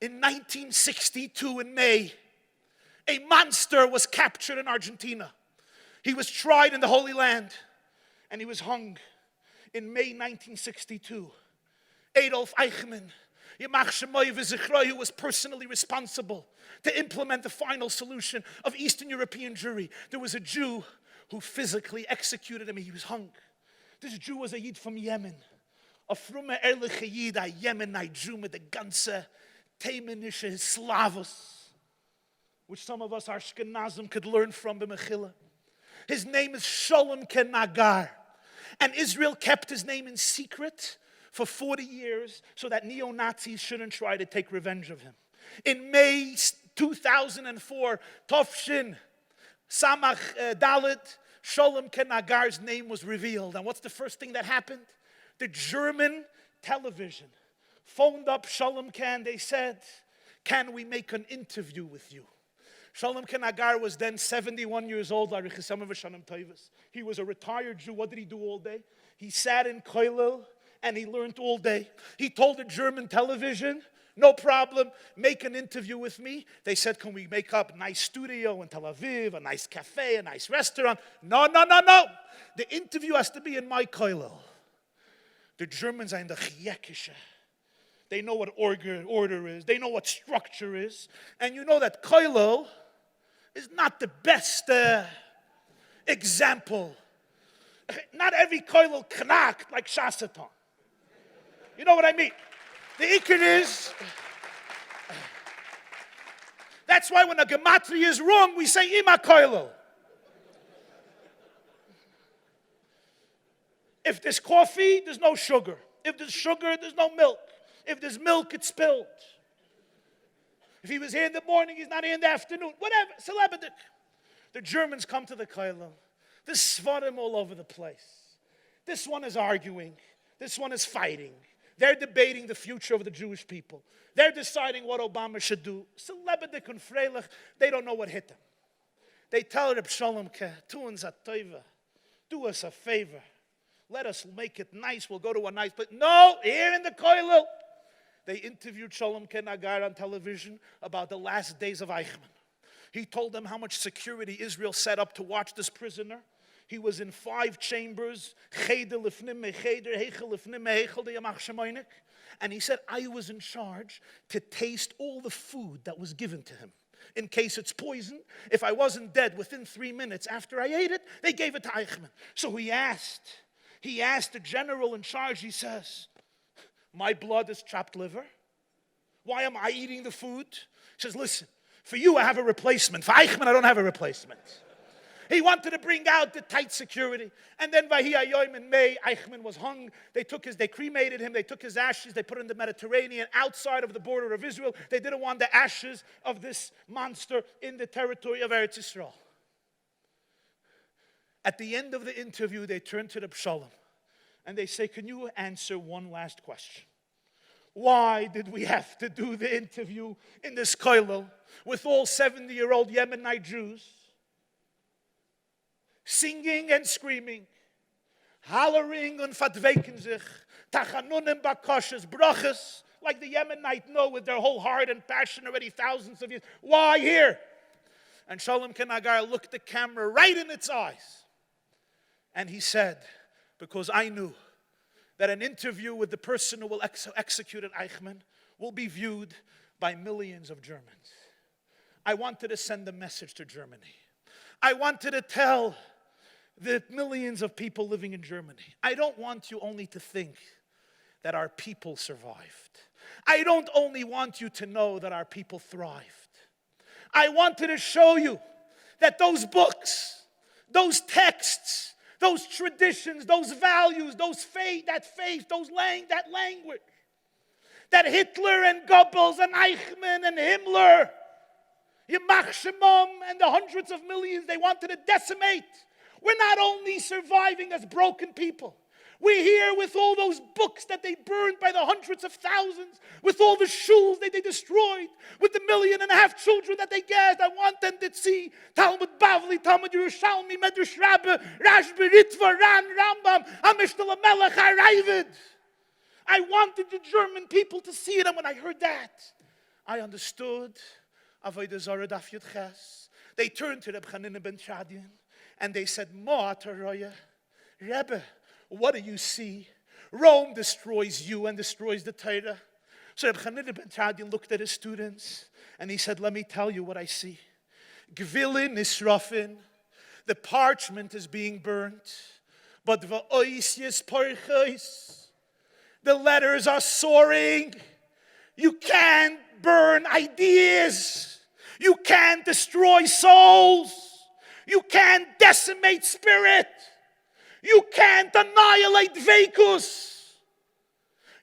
In 1962, in May, a monster was captured in Argentina. He was tried in the Holy Land, and he was hung in May 1962. Adolf Eichmann, Yamach Shemoy V'Zichroy, who was personally responsible to implement the final solution of Eastern European Jewry. There was a Jew who physically executed him. He was hung. This Jew was a Yid from Yemen. A frumme ehrliche Yid, a Yemenite Jew mit the ganze Teimenische Slavos, which some of us Ashkenazim could learn from B'Mechillah. His name is Sholem Ken Nagar. And Israel kept his name in secret for 40 years so that neo-Nazis shouldn't try to take revenge of him. In May 2004, Tovshin Samach Dalit, Sholem Ken Nagar's name was revealed. And what's the first thing that happened? The German television phoned up Sholem Ken. They said, "Can we make an interview with you?" Sholem Ken Nagar was then 71 years old. He was a retired Jew. What did he do all day? He sat in Koilel and he learned all day. He told the German television, "No problem, make an interview with me." They said, "Can we make up a nice studio in Tel Aviv, a nice cafe, a nice restaurant?" No. The interview has to be in my Koilel. The Germans are in the Chiyekische. They know what order is. They know what structure is. And you know that Koilel is not the best example. Not every Koilel knacked like Shasaton. You know what I mean? The Iker is, that's why when a gematria is wrong, we say Ima Koilel. If there's coffee, there's no sugar. If there's sugar, there's no milk. If there's milk, it's spilled. If he was here in the morning, he's not here in the afternoon. Whatever, celebrity. The Germans come to the Koilel. There's svarim all over the place. This one is arguing. This one is fighting. They're debating the future of the Jewish people. They're deciding what Obama should do. Celebrity and freilich, they don't know what hit them. They tell Reb Sholem Ken, "Tu uns a tova, do us a favor. Let us make it nice. We'll go to a nice place." No, here in the Koilel. They interviewed Sholem Ken Nagar on television about the last days of Eichmann. He told them how much security Israel set up to watch this prisoner. He was in 5 chambers. And he said, "I was in charge to taste all the food that was given to him. In case it's poison, if I wasn't dead within 3 minutes after I ate it, they gave it to Eichmann." So he asked the general in charge, he says, "My blood is chopped liver. Why am I eating the food?" He says, "Listen, for you I have a replacement. For Eichmann I don't have a replacement." He wanted to bring out the tight security. And then Vahi Hayom in May, Eichmann was hung. They cremated him, they took his ashes, they put it in the Mediterranean outside of the border of Israel. They didn't want the ashes of this monster in the territory of Eretz Yisrael. At the end of the interview, they turned to the Sholem and they say, "Can you answer one last question? Why did we have to do the interview in this Koilel with all 70-year-old Yemenite Jews singing and screaming, hollering und verdweken sich, tachanunim bakoshes, brachas, like the Yemenite know with their whole heart and passion already thousands of years. Why here?" And Sholem Ken Nagar looked the camera right in its eyes. And he said, "Because I knew that an interview with the person who will execute Eichmann will be viewed by millions of Germans. I wanted to send a message to Germany. I wanted to tell the millions of people living in Germany, I don't want you only to think that our people survived. I don't only want you to know that our people thrived. I wanted to show you that those books, those texts, those traditions, those values, that faith, that language, that Hitler and Goebbels and Eichmann and Himmler, Yamach Shemam and the hundreds of millions they wanted to decimate. We're not only surviving as broken people. We're here with all those books that they burned by the hundreds of thousands, with all the shuls that they destroyed, with the 1.5 million children that they gassed. I want them to see Talmud Bavli, Talmud Yerushalmi, Medrash Rabbah, Rashbi, Ritva, Ran, Rambam, Amishtal HaMelech, HaRavid. I wanted the German people to see it, and when I heard that, I understood Avodah Zarah Daf Yud Ches. They turned to Reb Chanina ben Chadian and they said, Mo Ataroya, Rebbe, what do you see? Rome destroys you and destroys the Torah. So Reb Chanina ben Chadian looked at his students and he said, let me tell you what I see. Gvilin Nisrafin, the parchment is being burnt, but va'oisius parchos, the letters are soaring. You can't burn ideas. You can't destroy souls. You can't decimate spirit. You can't annihilate Vekus.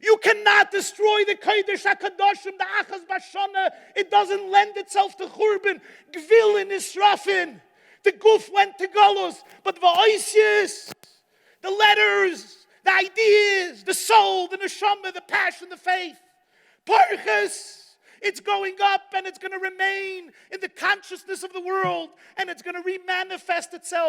You cannot destroy the Kodesh HaKadoshim, the Achaz Bashana. It doesn't lend itself to Churban. Gvilin Nisrafin. The Guf went to Galus, but Va'oisius, the letters, the ideas, the soul, the neshama, the passion, the faith. Parchas, it's going up and it's going to remain in the consciousness of the world and it's going to remanifest itself